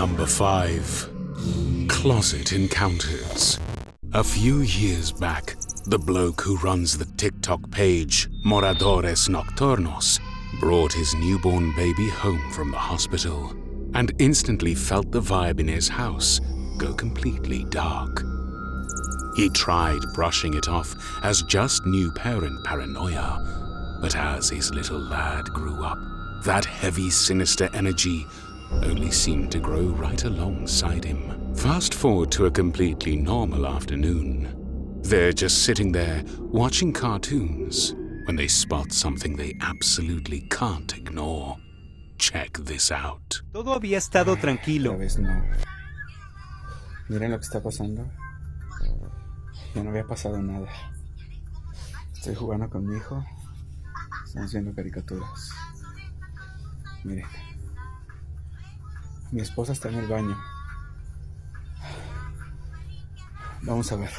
Number 5. Closet Encounters. A few years back, the bloke who runs the TikTok page, Moradores Nocturnos, brought his newborn baby home from the hospital and instantly felt the vibe in his house go completely dark. He tried brushing it off as just new parent paranoia, but as his little lad grew up, that heavy, sinister energy only seemed to grow right alongside him. Fast forward to a completely normal afternoon. They're just sitting there watching cartoons when they spot something they absolutely can't ignore. Check this out. Todo había estado tranquilo. Otra vez no. Miren lo que está pasando. Ya no había pasado nada. Estoy jugando con mi hijo. Estamos viendo caricaturas. Miren. Mi esposa está en el baño. Vamos a ver.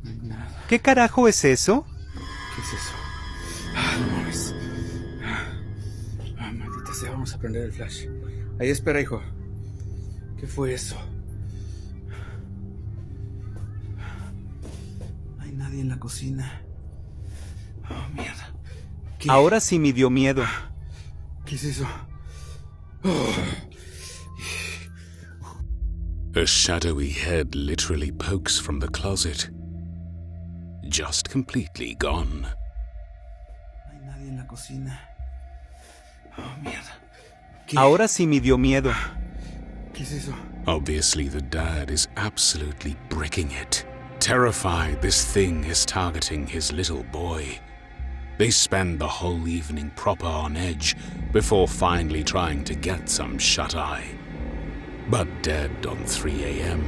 No hay nada. ¿Qué carajo es eso? ¿Qué es eso? No mames. Maldita sea, vamos a prender el flash. Ahí espera, hijo. ¿Qué fue eso? No hay nadie en la cocina. Oh, mierda. ¿Qué? Ahora sí me dio miedo. ¿Qué es eso? A shadowy head literally pokes from the closet. Just completely gone. No hay nadie en la cocina. Oh, mierda. ¿Qué? Ahora sí me dio miedo. ¿Qué es eso? Obviously, the dad is absolutely bricking it. Terrified this thing is targeting his little boy. They spend the whole evening proper on edge before finally trying to get some shut-eye. But dead on 3 a.m.,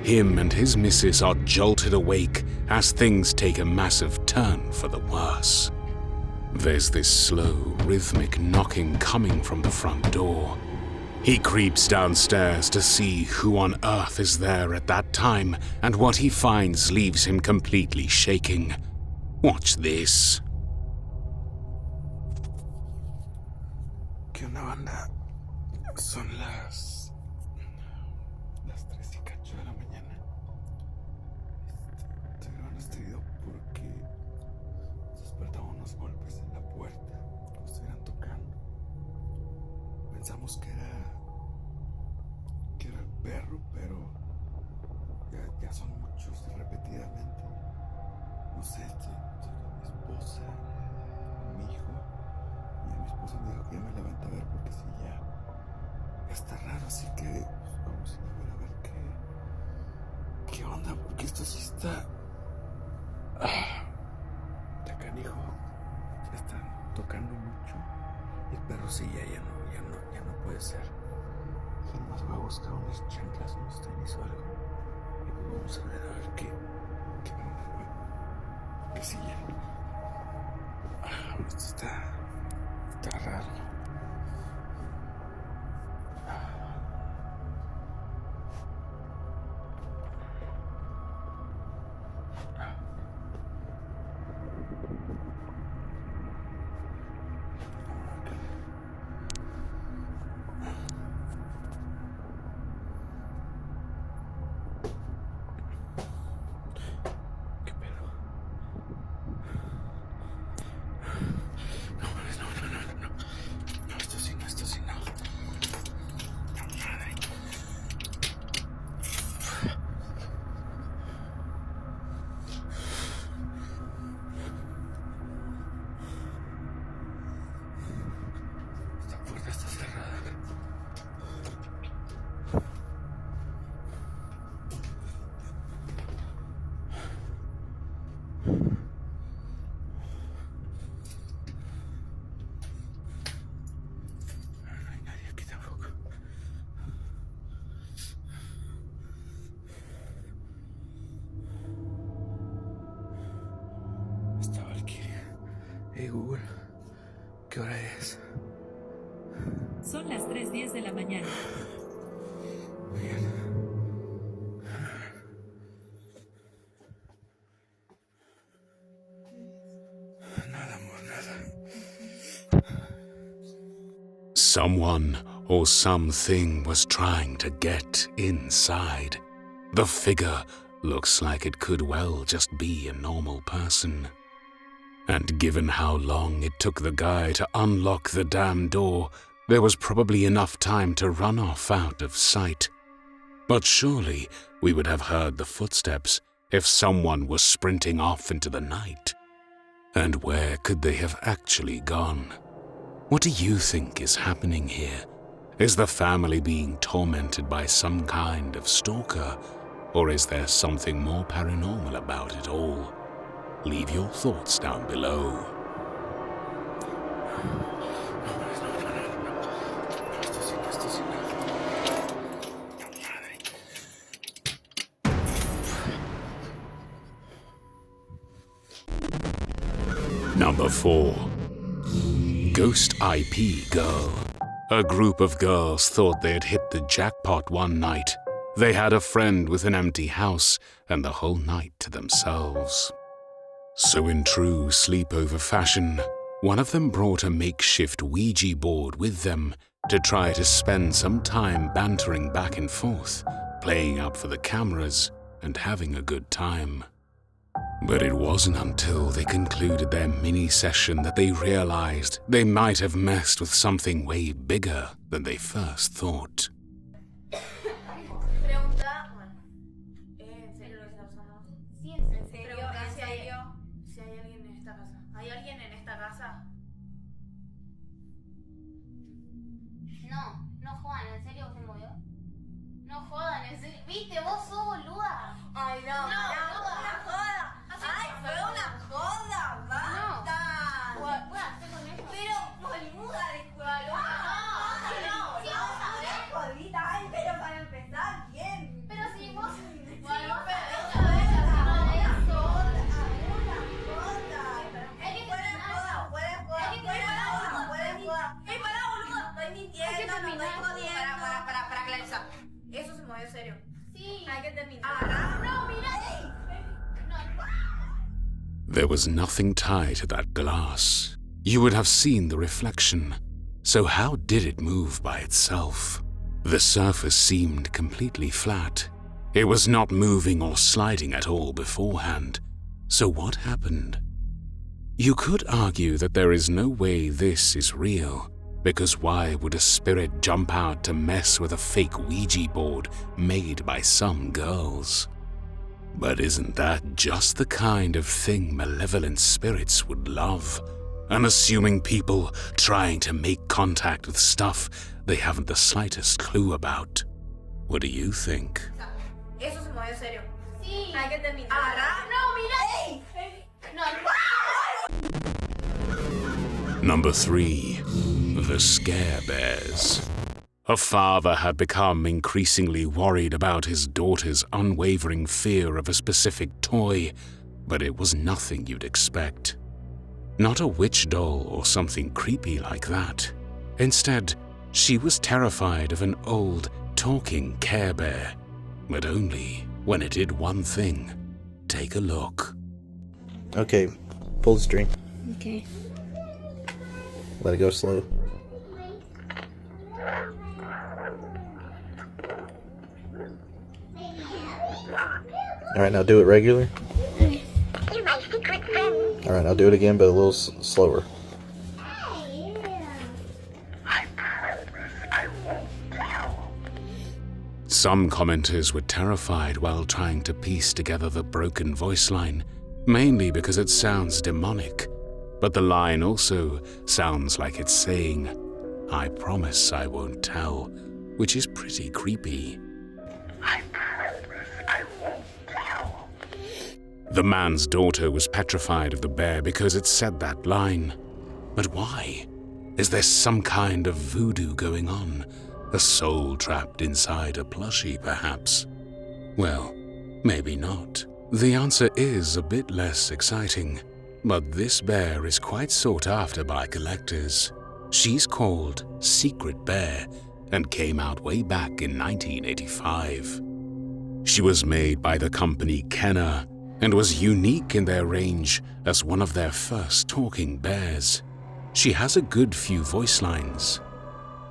him and his missus are jolted awake as things take a massive turn for the worse. There's this slow, rhythmic knocking coming from the front door. He creeps downstairs to see who on earth is there at that time, and what he finds leaves him completely shaking. Watch this. ¿Qué onda, banda? Son las 3 y cacho de la mañana. Estoy grabando este video porque despertamos unos golpes en la puerta, como si estuvieran tocando. Pensamos que era el perro, pero ya son muchos repetidamente. No sé, estoy con mi esposa, mi hijo. Y mi esposa me dijo que ya me levanta a ver porque si ya está raro, así que pues, vamos a ver qué onda, porque esto sí está de canijo. Ya están tocando mucho y el perro sí ya no puede ser. Además voy a buscar unas chanclas, unos tenis o algo y pues vamos a ver qué onda, güey. Que sí ya esto está raro. ¿Qué pedo? No, esto sí no. Madre. Esta puerta está cerrada. No hay nadie aquí tampoco. Está Valkyria. Hey Google, ¿qué hora es? Son las 3:10 de la mañana. Bien. Someone or something was trying to get inside. The figure looks like it could well just be a normal person. And given how long it took the guy to unlock the damn door, there was probably enough time to run off out of sight. But surely we would have heard the footsteps if someone was sprinting off into the night. And where could they have actually gone? What do you think is happening here? Is the family being tormented by some kind of stalker? Or is there something more paranormal about it all? Leave your thoughts down below. Number 4. Ghost IP Girl. A group of girls thought they had hit the jackpot one night. They had a friend with an empty house and the whole night to themselves. So in true sleepover fashion, one of them brought a makeshift Ouija board with them to try to spend some time bantering back and forth, playing up for the cameras and having a good time. But it wasn't until they concluded their mini-session that they realized they might have messed with something way bigger than they first thought. Pregunta, bueno, ¿en serio lo está usando? Sí, en serio. Si hay alguien en esta casa. ¿Hay alguien en esta casa? No jodan, ¿en serio se movió? No jodan, ¿en serio? ¿Viste? Vos sos boluda. Ay, no, una joda. Ay, fue una joda, basta. ¿Puedo hacer con eso? Pero, boluda, disculpa. No, jodita. Ay, pero para empezar, bien. Pero si vos... Bueno, para clarizar. Eso se movió serio. Sí. Hay que terminar. No, mira. There was nothing tied to that glass. You would have seen the reflection. So how did it move by itself? The surface seemed completely flat. It was not moving or sliding at all beforehand. So what happened? You could argue that there is no way this is real, because why would a spirit jump out to mess with a fake Ouija board made by some girls? But isn't that just the kind of thing malevolent spirits would love? Unassuming people trying to make contact with stuff they haven't the slightest clue about. What do you think? Eso se movió serio. Sí. Hay que terminar. No, mira. No. Number 3. The Scare Bears. A father had become increasingly worried about his daughter's unwavering fear of a specific toy, but it was nothing you'd expect. Not a witch doll or something creepy like that. Instead, she was terrified of an old, talking Care Bear, but only when it did one thing. Take a look. Okay, pull the string. Okay. Let it go slow. Alright, now do it regular. Alright, now do it again, but a little slower. Some commenters were terrified while trying to piece together the broken voice line, mainly because it sounds demonic. But the line also sounds like it's saying, "I promise I won't tell," which is pretty creepy. The man's daughter was petrified of the bear because it said that line. But why? Is there some kind of voodoo going on? A soul trapped inside a plushie, perhaps? Well, maybe not. The answer is a bit less exciting. But this bear is quite sought after by collectors. She's called Secret Bear and came out way back in 1985. She was made by the company Kenner and was unique in their range as one of their first talking bears. She has a good few voice lines.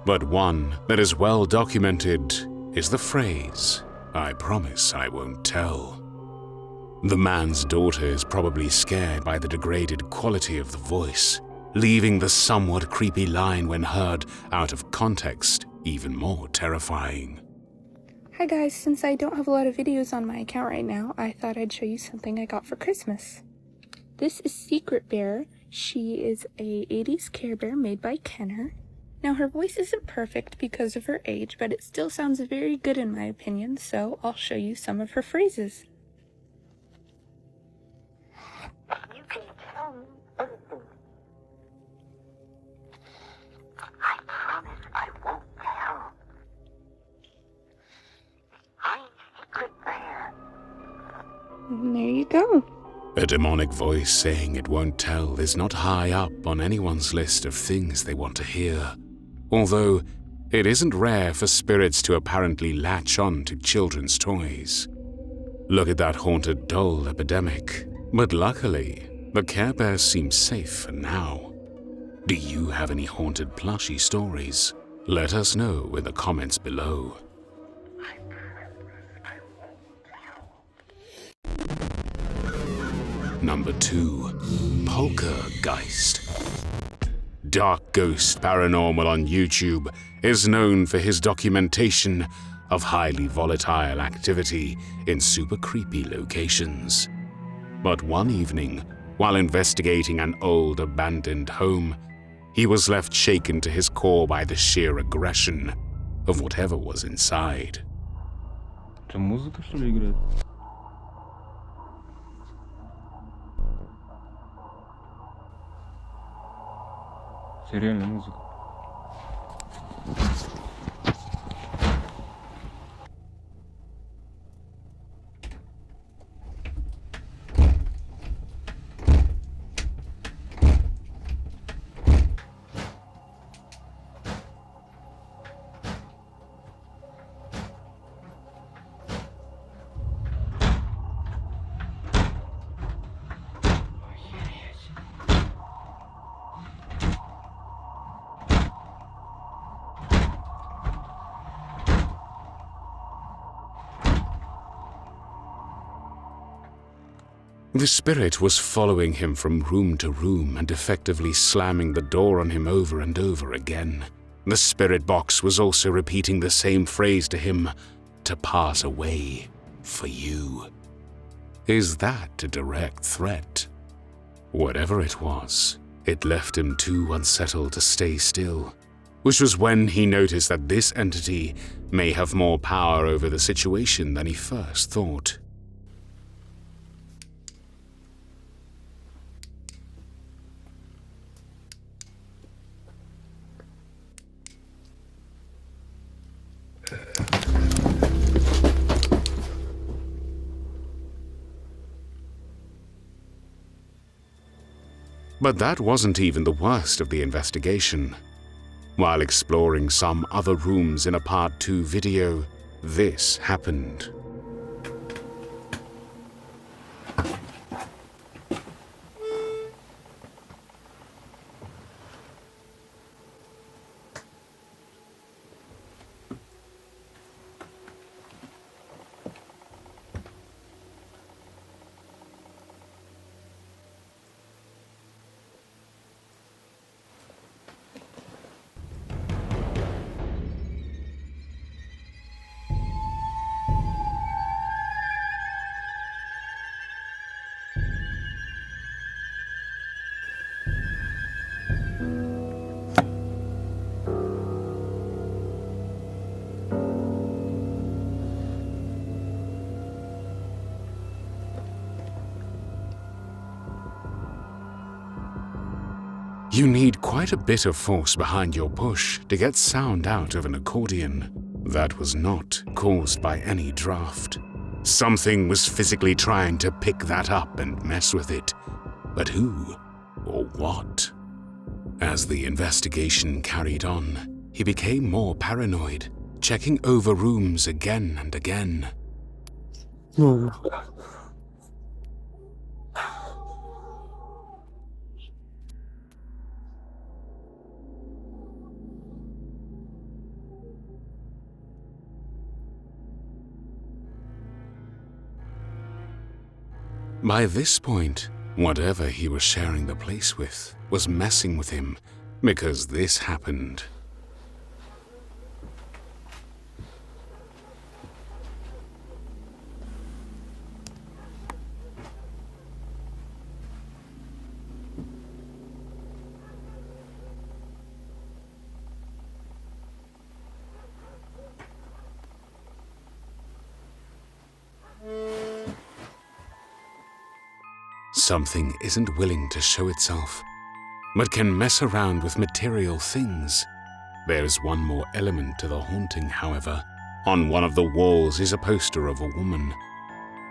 But one that is well documented is the phrase, "I promise I won't tell." The man's daughter is probably scared by the degraded quality of the voice, leaving the somewhat creepy line when heard out of context even more terrifying. Hi guys, since I don't have a lot of videos on my account right now, I thought I'd show you something I got for Christmas. This is Secret Bear. She is a 80s Care Bear made by Kenner. Now her voice isn't perfect because of her age, but it still sounds very good in my opinion, so I'll show you some of her phrases. You can tell me anything. I promise I won't tell. I'm Secret Bear. And there you go. A demonic voice saying it won't tell is not high up on anyone's list of things they want to hear, although it isn't rare for spirits to apparently latch on to children's toys. Look at that haunted doll epidemic. But luckily, the Care Bears seem safe for now. Do you have any haunted plushie stories? Let us know in the comments below. Number 2. Poltergeist. Dark Ghost Paranormal on YouTube is known for his documentation of highly volatile activity in super creepy locations. But one evening, while investigating an old abandoned home, he was left shaken to his core by the sheer aggression of whatever was inside. Что, музыка, что ли, играет? Реально музыка. The spirit was following him from room to room and effectively slamming the door on him over and over again. The spirit box was also repeating the same phrase to him, "to pass away for you." Is that a direct threat? Whatever it was, it left him too unsettled to stay still, which was when he noticed that this entity may have more power over the situation than he first thought. But that wasn't even the worst of the investigation. While exploring some other rooms in a Part 2 video, this happened. You need quite a bit of force behind your push to get sound out of an accordion. That was not caused by any draft. Something was physically trying to pick that up and mess with it. But who or what? As the investigation carried on, he became more paranoid, checking over rooms again and again. By this point, whatever he was sharing the place with was messing with him, because this happened. Something isn't willing to show itself, but can mess around with material things. There's one more element to the haunting, however. On one of the walls is a poster of a woman.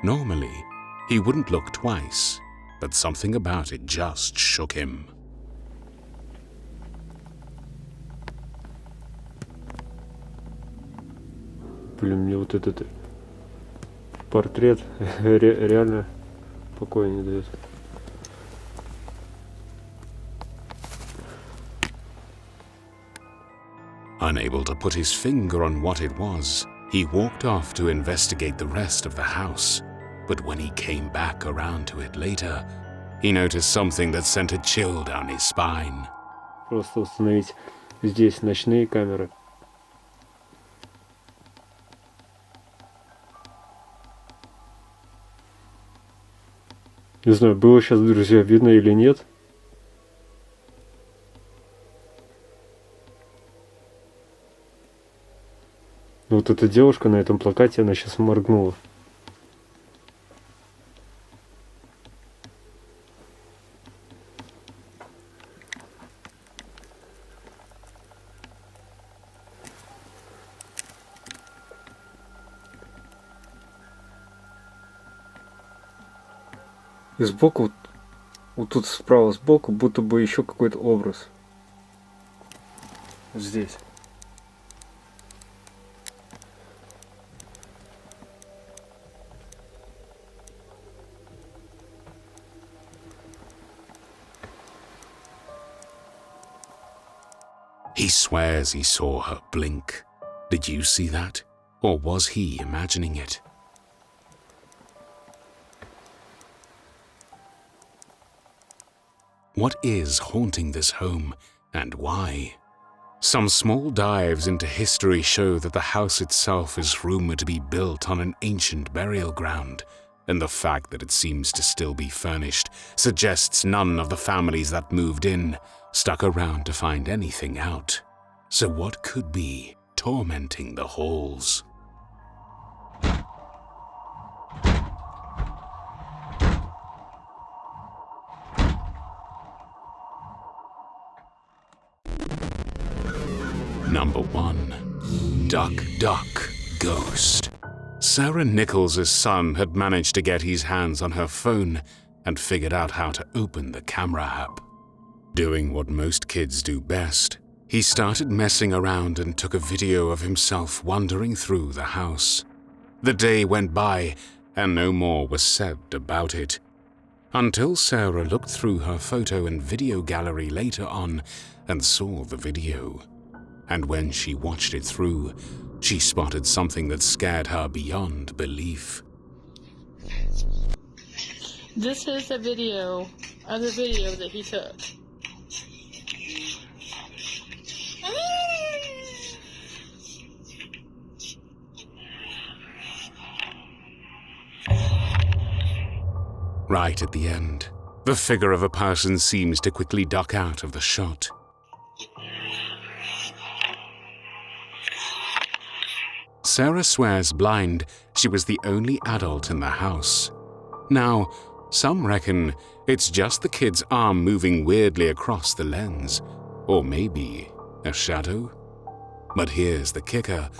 Normally, he wouldn't look twice, but something about it just shook him. Блин, мне вот этот портрет реально покоя не дает. Unable to put his finger on what it was, he walked off to investigate the rest of the house. But when he came back around to it later, he noticed something that sent a chill down his spine. Просто установить здесь ночные камеры. Не знаю, было сейчас, друзья, видно или нет. Но вот эта девушка на этом плакате, она сейчас моргнула. И сбоку, вот тут справа сбоку, будто бы еще какой-то образ. Вот здесь. He swears he saw her blink. Did you see that? Or was he imagining it? What is haunting this home, and why? Some small dives into history show that the house itself is rumored to be built on an ancient burial ground, and the fact that it seems to still be furnished suggests none of the families that moved in stuck around to find anything out. So what could be tormenting the halls? Number 1. Duck, Duck, Ghost. Sarah Nichols' son had managed to get his hands on her phone and figured out how to open the camera app. Doing what most kids do best, he started messing around and took a video of himself wandering through the house. The day went by and no more was said about it, until Sarah looked through her photo and video gallery later on and saw the video. And when she watched it through, she spotted something that scared her beyond belief. This is a video, other video that he took. Right at the end, the figure of a person seems to quickly duck out of the shot. Sarah swears blind she was the only adult in the house. Now, some reckon it's just the kid's arm moving weirdly across the lens, or maybe a shadow. But here's the kicker.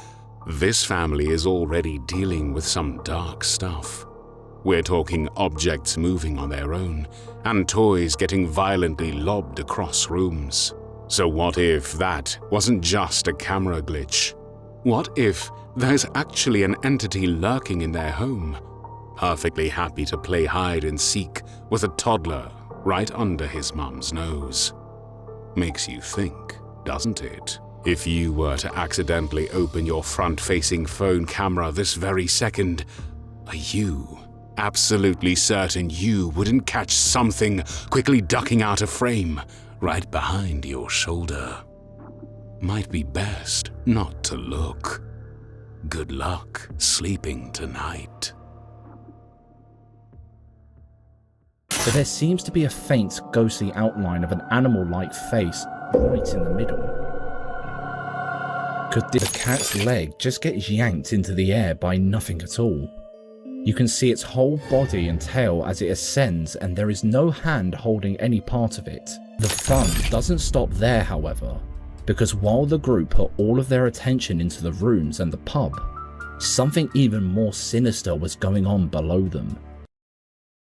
This family is already dealing with some dark stuff. We're talking objects moving on their own, and toys getting violently lobbed across rooms. So what if that wasn't just a camera glitch? What if there's actually an entity lurking in their home, perfectly happy to play hide and seek with a toddler right under his mum's nose? Makes you think, doesn't it? If you were to accidentally open your front-facing phone camera this very second, are you absolutely certain you wouldn't catch something quickly ducking out of frame right behind your shoulder. Might be best not to look. Good luck sleeping tonight. But there seems to be a faint, ghostly outline of an animal-like face right in the middle. Could the cat's leg just get yanked into the air by nothing at all? You can see its whole body and tail as it ascends, and there is no hand holding any part of it. The fun doesn't stop there, however, because while the group put all of their attention into the rooms and the pub, something even more sinister was going on below them.